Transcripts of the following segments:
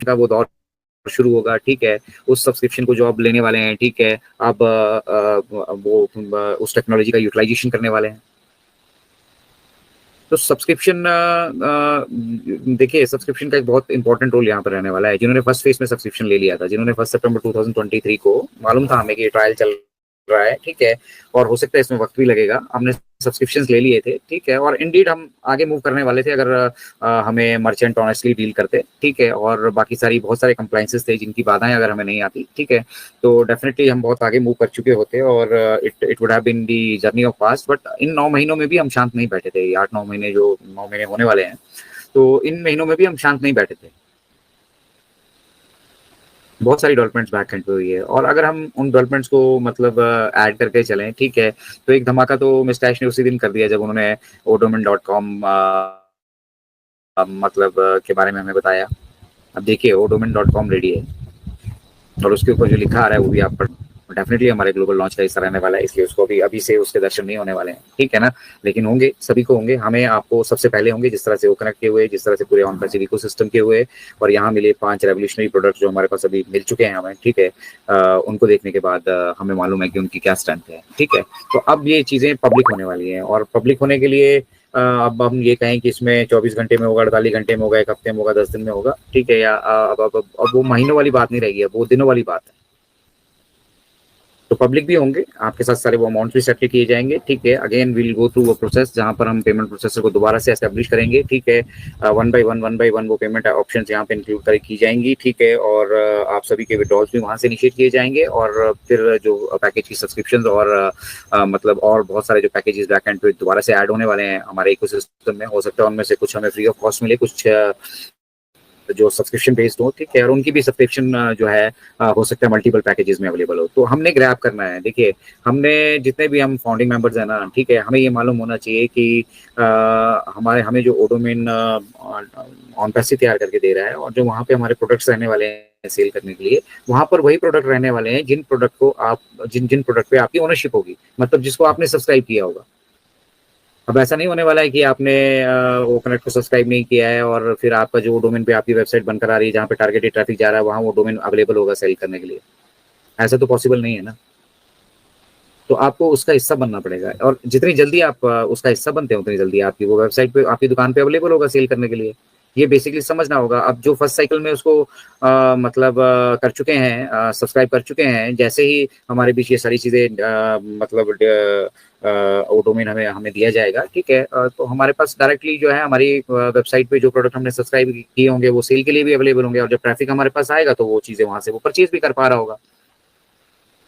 का वो दौर शुरू होगा, ठीक है। उस सब्सक्रिप्शन को जो आप लेने वाले हैं, ठीक है, आप उस टेक्नोलॉजी का यूटिलाइजेशन करने वाले हैं। तो सब्सक्रिप्शन देखिए, सब्सक्रिप्शन का एक बहुत इंपॉर्टेंट रोल यहाँ पर रहने वाला है। जिन्होंने फर्स्ट फेज में सब्सक्रिप्शन ले लिया था, जिन्होंने 1 सितंबर 2023 को मालूम था हमें कि ये ट्रायल चल रहा है, ठीक है, और हो सकता है इसमें वक्त भी लगेगा, हमने सब्सक्रिप्शंस ले लिए थे, ठीक है, और इंडीड हम आगे मूव करने वाले थे अगर हमें मर्चेंट ऑनेस्टली डील करते, ठीक है, और बाकी सारी बहुत सारे कंप्लाइंसेस थे जिनकी बाधाएं अगर हमें नहीं आती, ठीक है, तो डेफिनेटली हम बहुत आगे मूव कर चुके होते और it would have been the journey of past. But in 9 महीनों में भी हम शांत नहीं बैठे थे। 8-9 महीने, जो 9 महीने होने वाले हैं, तो इन महीनों में भी हम शांत नहीं बैठे थे। बहुत सारी डेवलपमेंट्स बैक एंड पे हुई है, और अगर हम उन डेवलपमेंट्स को मतलब ऐड करके चलें, ठीक है, तो एक धमाका तो मिस्टर ऐश ने उसी दिन कर दिया जब उन्होंने odomain.com मतलब के बारे में हमें बताया। अब देखिए, odomain.com रेडी है और उसके ऊपर जो लिखा आ रहा है वो भी आप पढ़, डेफिनेटली हमारे ग्लोबल लॉन्च का हिस्सा रहने वाला है, इसलिए उसको अभी से उसके दर्शन नहीं होने वाले हैं, ठीक है ना। लेकिन होंगे, सभी को होंगे, हमें आपको सबसे पहले होंगे, जिस तरह से वो कनेक्ट किए हुए, जिस तरह से पूरे ऑन पैसिव इकोसिस्टम के हुए, और यहाँ मिले 5 रेवोल्यूशनरी प्रोडक्ट जो हमारे पास अभी मिल चुके हैं हमें, ठीक है। उनको देखने के बाद हमें मालूम है कि उनकी क्या स्ट्रेंथ है, ठीक है। तो अब ये चीजें पब्लिक होने वाली हैं, और पब्लिक होने के लिए अब हम ये कहें कि इसमें 24 घंटे में होगा, 48 घंटे में होगा, 1 हफ्ते में होगा, 10 दिन में होगा, ठीक है, या अब वो महीनों वाली बात नहीं रहेगी, अब वो दिनों वाली बात है। तो पब्लिक भी होंगे, आपके साथ सारे वो अमाउंट भी सेटल किए जाएंगे, ठीक है। अगेन विल गो थ्रू वो प्रोसेस जहां पर हम पेमेंट प्रोसेसर को दोबारा से एस्टेब्लिश करेंगे, ठीक है। वन बाय वन वो पेमेंट ऑप्शंस यहाँ पे इंक्लूड की जाएंगी, ठीक है, और आप सभी के विड्रॉल्स भी वहां से इनिशिएट किए जाएंगे, और फिर जो पैकेज की सब्सक्रिप्शन और मतलब और बहुत सारे जो पैकेजेस बैक एंड पे दोबारा से ऐड होने वाले हैं हमारे इकोसिस्टम में, हो सकता है उनमें से कुछ हमें फ्री ऑफ कॉस्ट मिले, कुछ जो सब्सक्रिप्शन बेस्ड हो, ठीक है, और उनकी भी सब्सक्रिप्शन जो है हो सकता है मल्टीपल पैकेजेस में अवेलेबल हो। तो हमने ग्रैब करना है, देखिए, हमने जितने भी हम फाउंडिंग मेंबर्स हैं ना, ठीक है, हमें ये मालूम होना चाहिए कि हमें जो ओडोमेन ऑन पैसिव तैयार करके दे रहा है, और जो वहाँ पे हमारे प्रोडक्ट्स रहने वाले हैं सेल करने के लिए, वहां पर वही प्रोडक्ट रहने वाले हैं जिन प्रोडक्ट को आप जिन प्रोडक्ट पे आपकी ओनरशिप होगी, मतलब जिसको आपने सब्सक्राइब किया होगा। अब ऐसा नहीं होने वाला है कि आपने वो कनेक्ट को सब्सक्राइब नहीं किया है और फिर आपका जो डोमेन पे आपकी वेबसाइट बनकर आ रही है जहाँ पे टारगेटेड ट्रैफिक जा रहा है वहां वो डोमेन अवेलेबल होगा सेल करने के लिए। ऐसा तो पॉसिबल नहीं है ना। तो आपको उसका हिस्सा बनना पड़ेगा, और जितनी जल्दी आप उसका हिस्सा बनते हैं उतनी जल्दी आपकी वो वेबसाइट पे, आपकी दुकान पे अवेलेबल होगा सेल करने के लिए। ये बेसिकली समझना होगा। अब जो फर्स्ट साइकिल में उसको मतलब कर चुके हैं, सब्सक्राइब कर चुके हैं, जैसे ही हमारे बीच ये सारी चीजें मतलब वो डोमेन हमें हमें दिया जाएगा, ठीक है, तो हमारे पास डायरेक्टली जो है हमारी वेबसाइट पे जो प्रोडक्ट हमने सब्सक्राइब किए होंगे वो सेल के लिए भी अवेलेबल होंगे, और जब ट्रैफिक हमारे पास आएगा तो वो चीजें वहां से वो परचेज भी कर पा रहा होगा।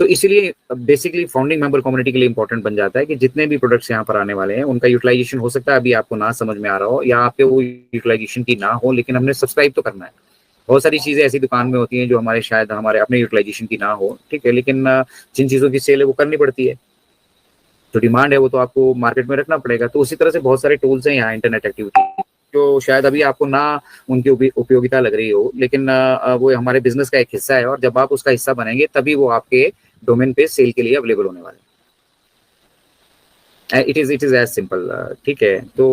तो इसीलिए बेसिकली फाउंडिंग मेंबर कम्युनिटी के लिए इंपॉर्टेंट बन जाता है कि जितने भी प्रोडक्ट्स यहाँ पर आने वाले हैं उनका यूटिलाइजेशन हो सकता है अभी आपको ना समझ में आ रहा हो, या आपके वो यूटिलाइजेशन की ना हो, लेकिन हमने सब्सक्राइब तो करना है। बहुत सारी चीजें ऐसी दुकान में होती हैं जो हमारे शायद हमारे अपने यूटिलाइजेशन की ना हो, ठीक है, लेकिन जिन चीजों की सेल है वो करनी पड़ती है, जो डिमांड है वो तो आपको मार्केट में रखना पड़ेगा। तो उसी तरह से बहुत सारे टूल्स हैं यहाँ इंटरनेट एक्टिविटी जो शायद अभी आपको ना उनकी उपयोगिता लग रही हो, लेकिन वो हमारे बिजनेस का एक हिस्सा है, और जब आप उसका हिस्सा बनेंगे तभी वो आपके डोमेन पे सेल के लिए अवेलेबल होने वाले हैं। इट इज एज सिंपल, ठीक है। तो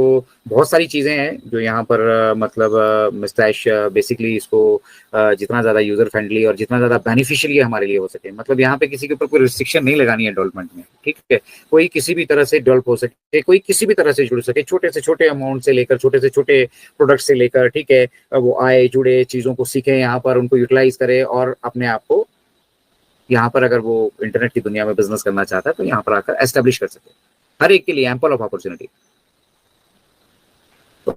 बहुत सारी चीजें हैं जो यहाँ पर मतलब मिस्टैश बेसिकली इसको जितना ज्यादा यूजर फ्रेंडली और जितना ज्यादा बेनिफिशियल हमारे लिए हो सके, मतलब यहाँ पे किसी के ऊपर कोई रिस्ट्रिक्शन नहीं लगानी है डेवलपमेंट में, ठीक है। कोई किसी भी तरह से डेवलप हो सके, कोई किसी भी तरह से जुड़ सके, छोटे से छोटे अमाउंट से लेकर छोटे से छोटे प्रोडक्ट से लेकर, ठीक है, वो आए, जुड़े, चीजों को सीखे, यहाँ पर उनको यूटिलाइज करे, और अपने आप को यहाँ पर अगर वो इंटरनेट की दुनिया में बिजनेस करना चाहता है तो यहाँ पर आकर एस्टेब्लिश कर सके। हर एक के लिए एम्पल ऑफ अपॉर्चुनिटी। तो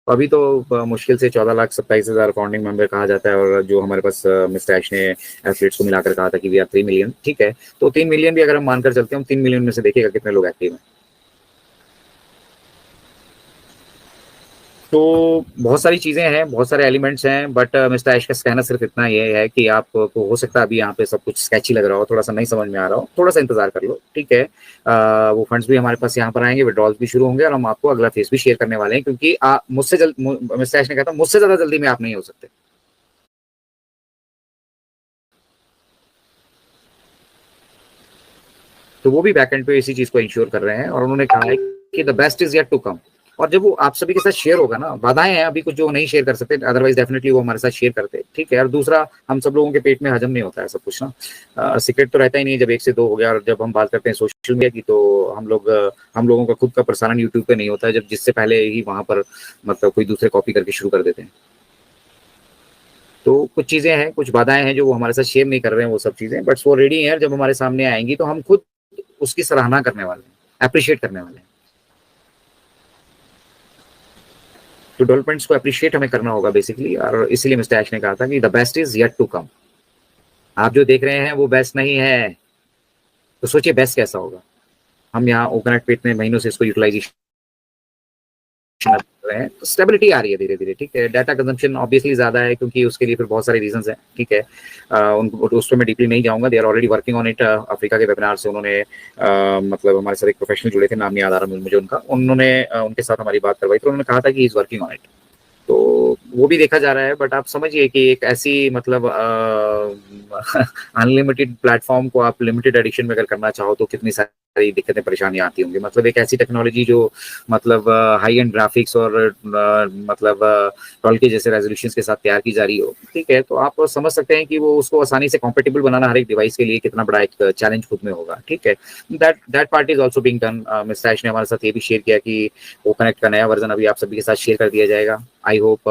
अभी तो मुश्किल से 14,27,000 फाउंडिंग मेंबर कहा जाता है, और जो हमारे पास मिस्टर ऐश ने एथलीट्स को मिलाकर कहा था कि वी आर 3 मिलियन, ठीक है। तो 3 मिलियन भी अगर हम मानकर चलते हैं, 3 मिलियन में से देखिएगा कितने लोग एक्टिव हैं। तो बहुत सारी चीजें हैं, बहुत सारे एलिमेंट्स हैं, बट मिस्टर ऐश का कहना सिर्फ इतना ये है कि आपको हो सकता है अभी यहाँ पे सब कुछ स्केची लग रहा हो, थोड़ा सा नहीं समझ में आ रहा हो, थोड़ा सा इंतजार कर लो, ठीक है। वो फंड्स भी हमारे पास यहाँ पर आएंगे, विड्रॉल्स भी शुरू होंगे, और हम आपको अगला फेज भी शेयर करने वाले हैं, क्योंकि मुझसे जल्द मिस्टर ऐश ने कहा था मुझसे ज्यादा जल्दी में आप नहीं हो सकते। तो वो भी बैकएंड पे इसी चीज को इंश्योर कर रहे हैं, और उन्होंने कहा है कि the best is yet to come. और जब वो आप सभी के साथ शेयर होगा ना, बाधाएं हैं अभी कुछ जो नहीं शेयर कर सकते, अदरवाइज डेफिनेटली वो हमारे साथ शेयर करते, ठीक है। और दूसरा, हम सब लोगों के पेट में हजम नहीं होता है सब कुछ ना, सीक्रेट तो रहता ही नहीं है जब 1 से 2 हो गया। और जब हम बात करते हैं सोशल मीडिया की, तो हम लोगों का खुद का प्रसारण यूट्यूब पे नहीं होता है, जब जिससे पहले ही वहां पर मतलब कोई दूसरे कॉपी करके शुरू कर देते हैं। तो कुछ चीजें हैं, कुछ बाधाएं हैं जो वो हमारे साथ शेयर नहीं कर रहे हैं वो सब चीजें, बट वो रेडी है, जब हमारे सामने आएंगी तो हम खुद उसकी सराहना करने वाले हैं, अप्रिशिएट करने वाले हैं। तो डेवलपमेंट्स को अप्रिशिएट हमें करना होगा बेसिकली, और इसीलिए मिस्टर ऐश ने कहा था कि the best is yet to come. आप जो देख रहे हैं वो बेस्ट नहीं है, तो सोचिए बेस्ट कैसा होगा। हम यहाँ ओकनेट पे इतने महीनों से इसको यूटिलाइजेशन कर रहे हैं, तो स्टेबिलिटी आ रही है धीरे धीरे, ठीक है। डाटा कंजम्पशन ऑब्वियसली ज्यादा है, क्योंकि उसके लिए फिर बहुत सारे रीजंस हैं, ठीक है। उस पर मैं डीपली नहीं जाऊंगा, they are already working on it. Africa के वेबिनार से उन्होंने मतलब हमारे साथ एक प्रोफेशनल जुड़े थे, नाम नहीं याद आ रहा मुझे उनका, उन्होंने उनके साथ हमारी बात करवाई, तो उन्होंने कहा था कि इज वर्किंग ऑन इट। तो वो भी देखा जा रहा है, बट आप समझिए कि एक ऐसी मतलब अनलिमिटेड प्लेटफॉर्म को आप लिमिटेड एडिशन में अगर करना चाहो तो कितनी सारी दिक्कतें परेशानियां आती होंगी। मतलब एक ऐसी टेक्नोलॉजी जो मतलब हाई एंड ग्राफिक्स और मतलब 12 के जैसे रेजोल्यूशन के साथ तैयार की जा रही हो, ठीक है, तो आप समझ सकते हैं कि वो उसको आसानी से कॉम्पेटेबल बनाना हर एक डिवाइस के लिए कितना बड़ा एक चैलेंज खुद में होगा, ठीक है। That part is also being done. Mister Ash ने हमारे साथ ये भी शेयर किया कि वो कनेक्ट का नया वर्जन अभी आप सभी के साथ शेयर कर दिया जाएगा। आई होप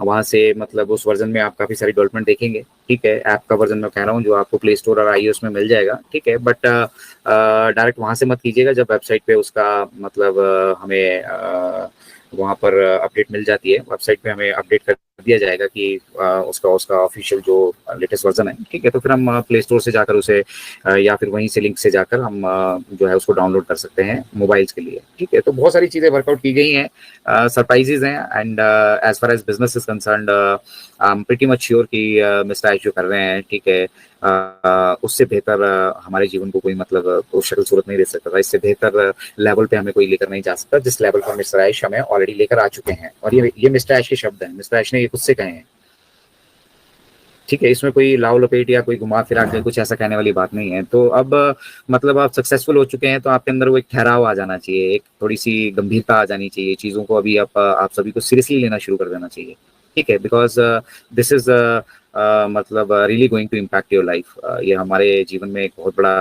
वहां से मतलब उस वर्जन में आप काफी सारी डेवलपमेंट देखेंगे, ठीक है। ऐप का वर्जन मैं कह रहा हूँ जो आपको प्ले स्टोर और आईओएस में मिल जाएगा, ठीक है। बट डायरेक्ट वहां से मत कीजिएगा, जब वेबसाइट पे उसका मतलब हमें वहां पर अपडेट मिल जाती है, वेबसाइट पे हमें अपडेट कर दिया जाएगा कि उसका उसका ऑफिशियल जो लेटेस्ट वर्जन है, ठीक है। तो फिर हम प्ले स्टोर से जाकर उसे या फिर वहीं से लिंक से जाकर हम जो है उसको डाउनलोड कर सकते हैं मोबाइल्स के लिए, ठीक है। तो बहुत सारी चीजें वर्कआउट की गई हैं, सरप्राइजेज हैं, and as far as business is concerned I am pretty much sure कि मिस्टर ऐश जो कर रहे हैं, ठीक है, उससे बेहतर हमारे जीवन को कोई मतलब शक्ल सूरत नहीं दे सकता था। इससे बेहतर लेवल पे हमें कोई लेकर नहीं जा सकता, जिस लेवल पर मिस्टर ऐश हमें ऑलरेडी लेकर आ चुके हैं। और ये मिस्टर ऐश के शब्द हैं, मिस्टर ऐश ने ये खुद से कहे हैं, ठीक है। इसमें कोई लाव लपेट या कोई घुमा फिरा के कुछ ऐसा कहने वाली बात नहीं है। तो अब मतलब आप सक्सेसफुल हो चुके हैं, तो आपके अंदर वो एक ठहराव आ जाना चाहिए, एक थोड़ी सी गंभीरता आ जानी चाहिए, चीजों को अभी आप सभी को सीरियसली लेना शुरू कर देना चाहिए, ठीक है। बिकॉज दिस इज मतलब really going to impact your life. ये हमारे जीवन में एक बहुत बड़ा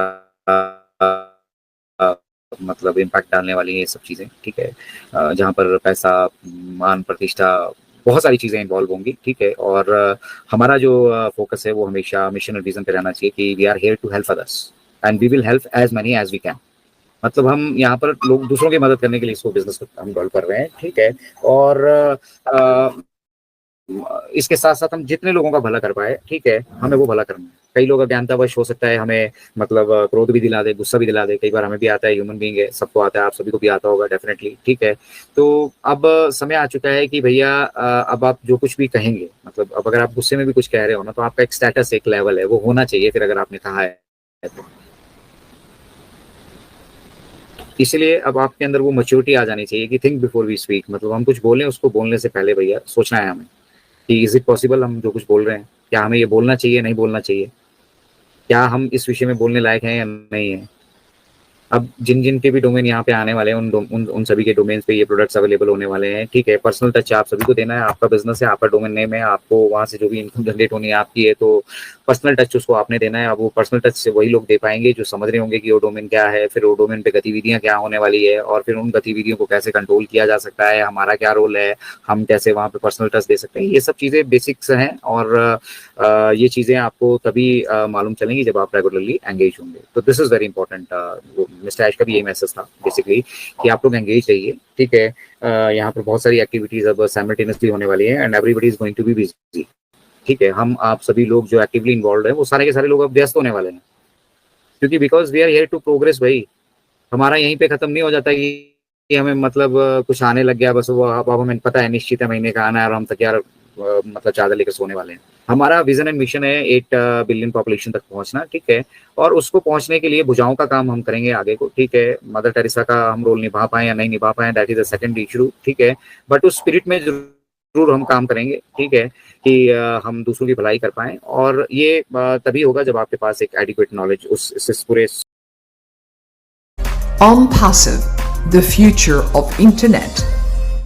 मतलब इम्पैक्ट डालने वाली है ये सब चीजें, ठीक है। जहाँ पर पैसा, मान, प्रतिष्ठा, बहुत सारी चीजें इन्वॉल्व होंगी, ठीक है। और हमारा जो फोकस है वो हमेशा मिशन और विजन पे रहना चाहिए कि we are here to help others and we will help as many as we can. मतलब हम यहाँ पर लोग दूसरों की मदद करने के लिए इसको बिजनेस को हम डेवलप कर रहे हैं, ठीक है। और इसके साथ साथ हम जितने लोगों का भला कर पाए, ठीक है, हमें वो भला करना है। कई लोग अज्ञानतावश हो सकता है हमें मतलब क्रोध भी दिला दे, गुस्सा भी दिला दे, कई बार हमें भी आता है, ह्यूमन बीइंग है, सबको आता है, आप सभी को भी आता होगा डेफिनेटली, ठीक है। तो अब समय आ चुका है कि भैया अब आप जो कुछ भी कहेंगे, मतलब अब अगर आप गुस्से में भी कुछ कह रहे हो ना, तो आपका एक स्टेटस, एक लेवल है, वो होना चाहिए फिर अगर आपने कहा है तो। इसलिए अब आपके अंदर वो मैच्योरिटी आ जानी चाहिए कि थिंक बिफोर वी स्पीक। मतलब हम कुछ बोलें, उसको बोलने से पहले भैया सोचना है हमें कि इज इट पॉसिबल, हम जो कुछ बोल रहे हैं क्या हमें ये बोलना चाहिए, नहीं बोलना चाहिए, क्या हम इस विषय में बोलने लायक हैं या नहीं है। अब जिन जिन के भी डोमेन यहाँ पे आने वाले हैं, उन सभी के डोमेन पे ये प्रोडक्ट्स अवेलेबल होने वाले हैं, ठीक है। पर्सनल टच आप सभी को देना है, आपका बिजनेस है, आपका डोमेन नेम है, आपको वहां से जो भी इनकम जनरेट होनी है आपकी है, तो पर्सनल टच उसको आपने देना है। अब वो पर्सनल टच से वही लोग दे पाएंगे जो समझ रहे होंगे कि वो डोमेन क्या है, फिर वो डोमेन पे गतिविधियां क्या होने वाली है, और फिर उन गतिविधियों को कैसे कंट्रोल किया जा सकता है, हमारा क्या रोल है, हम कैसे वहां पे पर्सनल टच दे सकते हैं। ये सब चीजें बेसिक्स हैं, और ये चीजें आपको तभी मालूम चलेंगी जब आप रेगुलरली एंगेज होंगे। तो this is very important. Mister Ash का भी यही मैसेज था बेसिकली कि आप लोग एंगेज रहिए, ठीक है। यहाँ पर बहुत सारी एक्टिविटीज अब साइमल्टेनियसली होने वाली है and everybody is going to be busy, ठीक है। हम आप सभी लोग जो एक्टिवली इन्वॉल्व है वो सारे के सारे लोग अब व्यस्त होने वाले हैं, क्योंकि because we are here to progress भाई। हमारा यहीं पे खत्म नहीं हो जाता कि हमें मतलब कुछ आने लग गया बस, वो अब हमें पता है निश्चित है महीने का आना है और हम तक यार मतलब चादर लेकर सोने वाले हैं। हमारा विजन एंड मिशन है 8 बिलियन पॉपुलेशन तक पहुंचना, ठीक है। और उसको पहुंचने के लिए भुजाओं का काम हम करेंगे आगे को, ठीक है। मदर टेरेसा का हम रोल निभा पाए या नहीं निभा पाए, that is the second issue, ठीक है। बट उस स्पिरिट में जरूर हम काम करेंगे, ठीक है, कि हम दूसरों की भलाई कर पाए। और ये तभी होगा जब आपके पास एक एडिक्वेट नॉलेज उस पूरे OnPassive, the future of internet.